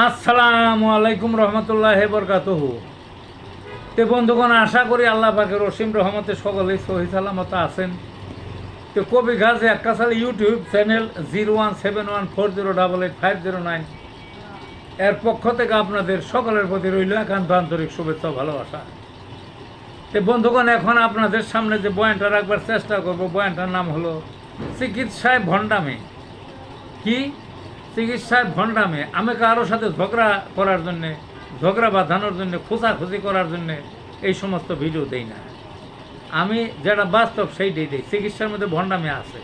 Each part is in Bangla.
আসসালামু আলাইকুম রহমতুল্লাহ বরকাতুহু। তে বন্ধুগণ, আশা করি আল্লাহ পাকের অসীম রহমতে সকলেই সহি সালামত আছেন। তো কবি গাজী আক্কাস আলী ইউটিউব চ্যানেল 017140885009 এর পক্ষ থেকে আপনাদের সকলের প্রতি রইল একান্ত আন্তরিক শুভেচ্ছা ভালোবাসা। তো বন্ধুগণ, এখন আপনাদের সামনে যে বয়ানটা রাখবার চেষ্টা করব, বয়ানটার নাম হলো চিকিৎসায় ভণ্ডামি। কি চিকিৎসায় ভণ্ডামি? আমি কারোর সাথে ঝগড়া করার জন্যে, ঝগড়া বাঁধানোর জন্যে, খোঁচাখুচি করার জন্যে এই সমস্ত ভিডিও দেই না। আমি যেটা বাস্তব সেইটাই দিই। চিকিৎসার মধ্যে ভণ্ডামি আছে।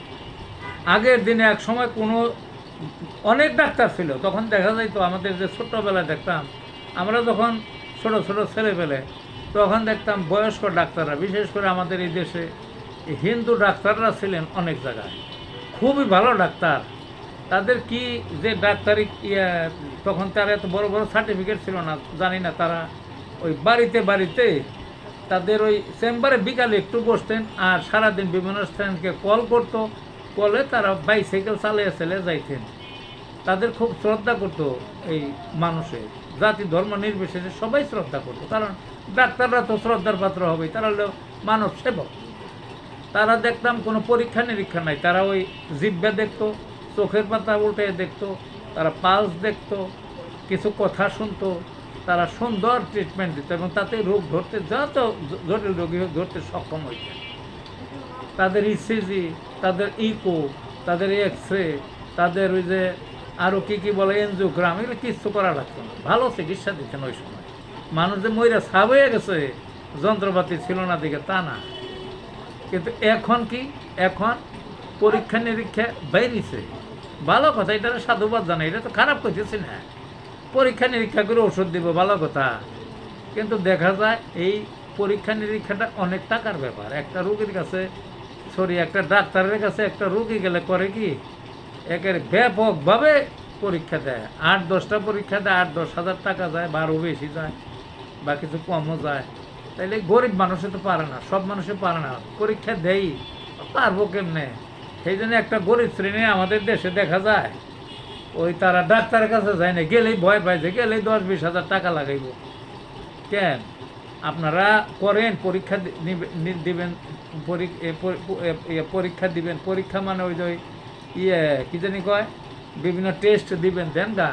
আগের দিনে এক সময় অনেক ডাক্তার ছিল, তখন দেখা যাইতো আমাদের যে ছোট্টবেলায় দেখতাম, আমরা যখন ছোট ছোট ছেলে পেলে তখন দেখতাম বয়স্ক ডাক্তাররা, বিশেষ করে আমাদের এই দেশে হিন্দু ডাক্তাররা ছিলেন অনেক জায়গায়, খুবই ভালো ডাক্তার। তাদের কি যে ডাক্তারি তখন তারা এত বড় বড় সার্টিফিকেট ছিল না, জানি না। তারা ওই বাড়িতে বাড়িতে তাদের ওই চেম্বারে বিকালে একটু বসতেন, আর সারাদিন বিভিন্ন স্ট্যান্ডকে কল করতো, কলে তারা বাইসাইকেল চালিয়ে যাইতেন। তাদের খুব শ্রদ্ধা করতো এই মানুষে, জাতি ধর্ম নির্বিশেষে সবাই শ্রদ্ধা করতো, কারণ ডাক্তাররা তো শ্রদ্ধার পাত্র হবেই, তারা হলো মানব সেবক। তারা দেখতাম কোনো পরীক্ষা নিরীক্ষা নাই, তারা ওই জিহ্বা দেখতো, চোখের পাতা উল্টে দেখতো, তারা পালস দেখতো, কিছু কথা শুনতো, তারা সুন্দর ট্রিটমেন্ট দিত এবং তাতে রোগ ধরতে, যত জটিল রোগী ধরতে সক্ষম হইত। তাদের ইসিজি, তাদের ইকো, তাদের এক্স রে, তাদের ওই যে আরও কী বলে এনজিওগ্রাম, এগুলো কিচ্ছু করা লাগতো না। ভালো চিকিৎসা দিতেন ওই সময়। মানুষ যে মইরা সাব হয়ে গেছে, যন্ত্রপাতি ছিল না দিকে তা না। কিন্তু এখন কি, এখন পরীক্ষা নিরীক্ষা বাইরেছে। ভালো কথা, এটা সাধুবাদ জানাই, এটা তো খারাপ করতেছি না। পরীক্ষা নিরীক্ষা করে ওষুধ দিব, ভালো কথা। কিন্তু দেখা যায় এই পরীক্ষা নিরীক্ষাটা অনেক টাকার ব্যাপার। একটা রোগীর কাছে, একটা ডাক্তারের কাছে একটা রোগী গেলে করে কি, একের ব্যাপকভাবে পরীক্ষা দেয়। 8-10টা পরীক্ষা দেয়, 8-10 হাজার টাকা যায়, বা আরও বেশি যায়, বা কিছু কমও যায়। তাইলে গরিব মানুষে তো পারে না, সব মানুষে পারে না, পরীক্ষা দেয় পারবো কেমনে? সেই জন্য একটা গরিব শ্রেণী আমাদের দেশে দেখা যায়, ওই তারা ডাক্তারের কাছে যায় না, গেলেই ভয় পায় যে গেলেই 10-20 হাজার টাকা লাগাইব। কেন? আপনারা করেন, পরীক্ষা দিবেন, পরীক্ষা দিবেন, পরীক্ষা মানে ওই যে কি জানি কয়, বিভিন্ন টেস্ট দিবেন, দেন গা।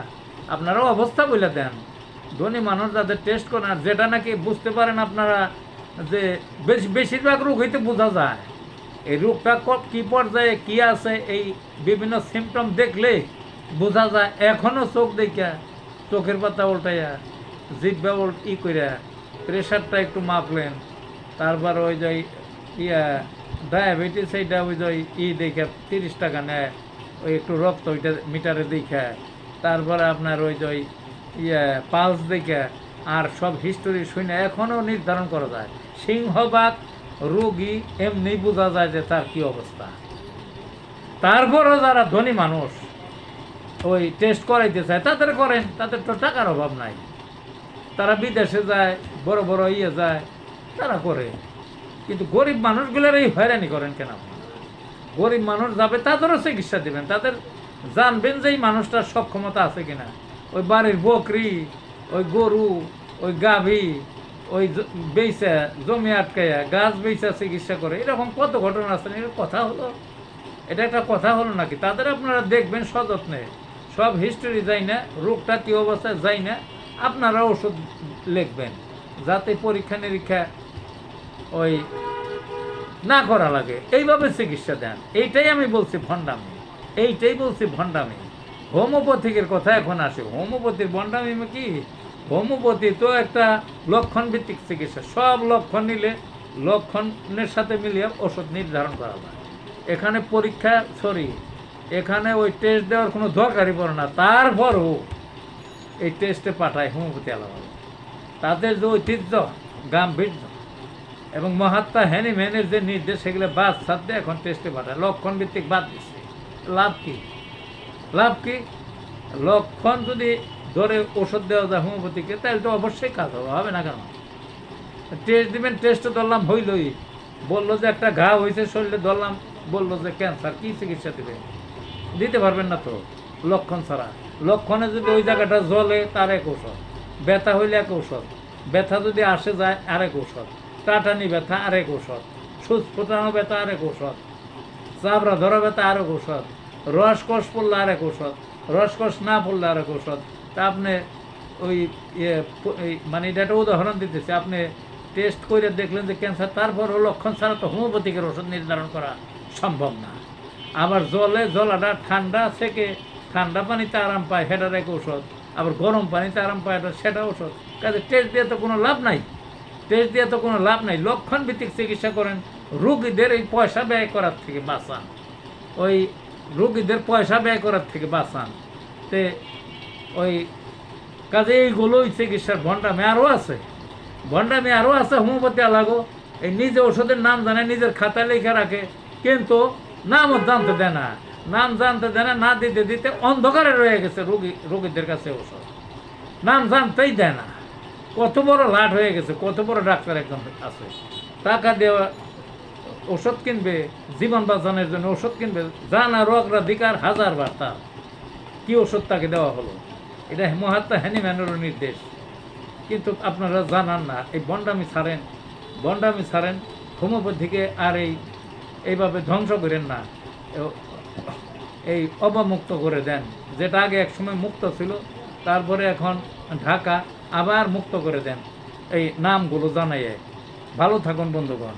আপনারাও অবস্থা বলে দেন। ধনী মানুষ যাদের টেস্ট করেন, আর যেটা নাকি বুঝতে পারেন আপনারা যে বেশিরভাগ রোগ হইতে বোঝা যায়, এই রোগটা কী পর্যায়ে কী আছে, এই বিভিন্ন সিমটম দেখলে বোঝা যায়। এখনও চোখ দেখা, চোখের পাতা উল্টাইয়া, জিহ্বা করিয়া, প্রেশারটা একটু মাপলেন, তারপর ওই যে ডায়াবেটিস, এইটা ওই যে দেখে 30 টাকা নেয়, ওই একটু রক্ত ওইটা মিটারে দেখে, তারপরে আপনার ওই যে পালস দেখে, আর সব হিস্টোরি শুনে এখনও নির্ধারণ করা যায়। সিংহভাগ রোগী এমনি বোঝা যায় যে তার কি অবস্থা। তারপরও যারা ধনী মানুষ ওই টেস্ট করাইতে চায়, তাদের করেন, তাদের তো টাকার অভাব নাই, তারা বিদেশে যায়, বড় বড় যায়, তারা করে। কিন্তু গরিব মানুষগুলোর এই হয়রানি করেন কেন? গরিব মানুষ যাবে, তাদেরও চিকিৎসা দেবেন, তাদের জানবেন যে এই মানুষটার সক্ষমতা আছে কিনা। ওই বাড়ির বকরি, ওই গরু, ওই গাভী, ওই বেচা, জমি আটকাইয়া গাছ বেচা চিকিৎসা করে, এরকম কত ঘটনা আছে। এটা কথা হলো? এটা একটা কথা হলো নাকি? তাদের আপনারা দেখবেন সযত্নে, সব হিস্টোরি যাই না, রোগটা কী অবস্থায় যাই না, আপনারা ওষুধ লিখবেন, যাতে পরীক্ষা নিরীক্ষা ওই না করা লাগে, এইভাবে চিকিৎসা দেন। এইটাই আমি বলছি ভণ্ডামি, এইটাই বলছি ভণ্ডামি। হোমিওপ্যাথিকের কথা এখন আসে। হোমিওপ্যাথির ভণ্ডামি কি? হোমিওপ্যাথি তো একটা লক্ষণ ভিত্তিক চিকিৎসা, সব লক্ষণ নিলে লক্ষণের সাথে মিলিয়ে ওষুধ নির্ধারণ করা যায়। এখানে পরীক্ষা এখানে ওই টেস্ট দেওয়ার কোনো দরকারই পড়ে না, তারপরও এই টেস্টে পাঠায় হোমিওপ্যাথি আলাদা। তাদের যে ঐতিহ্য, গাম্ভীর্য এবং মহাত্মা হ্যানিম্যানের যে নির্দেশ, সেগুলো বাদ সাথে এখন টেস্টে পাঠায়, লক্ষণ ভিত্তিক বাদ দিচ্ছে। লাভ কি? লাভ কি? লক্ষণ যদি ধরে ওষুধ দেওয়া যায় হোমিওপ্যাথিকে, তাহলে তো অবশ্যই কাজ হবে না কেন? টেস্ট দিবেন, টেস্টে ধরলাম হইলই, বললো যে একটা ঘা হয়েছে শরীরে, ধরলাম বললো যে ক্যান্সার, কি চিকিৎসা দিবে? দিতে পারবেন না তো লক্ষণ ছাড়া। লক্ষণে যদি ওই জায়গাটা জ্বলে তার এক ঔষধ, ব্যথা হইলে এক ঔষধ, ব্যথা যদি আসে যায় আরেক ঔষধ, টাটানি ব্যথা আরেক ঔষধ, সুচ ফোটানো ব্যথা আরেক ঔষধ, চাবড়া ধরা ব্যথা আরেক ঔষধ, রসকস পড়লে আরেক ঔষধ, রসকস না পড়লে আরেক ঔষধ। তা আপনি ওই মানে এটা একটা উদাহরণ দিতেছে, আপনি টেস্ট করে দেখলেন যে ক্যান্সার, তারপরও লক্ষণ ছাড়া তো হোমিওপ্যাথিকের ওষুধ নির্ধারণ করা সম্ভব না। আবার জলাটা ঠান্ডা থেকে ঠান্ডা পানিতে আরাম পায় সেটার এক ঔষধ, আবার গরম পানিতে আরাম পায় সেটা ঔষধ। কাজে টেস্ট দিয়ে তো কোনো লাভ নাই, টেস্ট দিয়ে তো কোনো লাভ নাই। লক্ষণ ভিত্তিক চিকিৎসা করেন, রুগীদের এই পয়সা ব্যয় করার থেকে বাঁচান, ওই রুগীদের পয়সা ব্যয় করার থেকে বাঁচান। তে ওই কাজে এইগুলোই চিকিৎসার ভণ্ডামি আরও আছে, ভণ্ডামি আরও আছে। হোমিওপ্যাথি আলাগো এই নিজে ওষুধের নাম জানে, নিজের খাতায় লিখে রাখে, কিন্তু নামও জানতে দেয় না, নাম জানতে দেয় না, না দিতে দিতে অন্ধকারে রয়ে গেছে রোগীদের কাছে ওষুধ, নাম জানতেই দেয় না। কত বড় লাট হয়ে গেছে, কত বড় ডাক্তার একজন আছে, টাকা দেওয়া ওষুধ কিনবে, জীবন বাঁচানোর জন্য ওষুধ কিনবে, জানার অগ্রাধিকার হাজারবার তার কী ওষুধ তাকে দেওয়া হলো। এটা মহাত্মা হ্যানিম্যানেরও নির্দেশ, কিন্তু আপনারা জানান না। এই বন্ডামি ছাড়েন, হোমিওপ্যাথিকে আর এইভাবে ধ্বংস করেন না, এই অবমুক্ত করে দেন। যেটা আগে একসময় মুক্ত ছিল, তারপরে এখন ঢাকা আবার মুক্ত করে দেন এই নামগুলো জানাইয়ে। ভালো থাকুন বন্ধুগণ।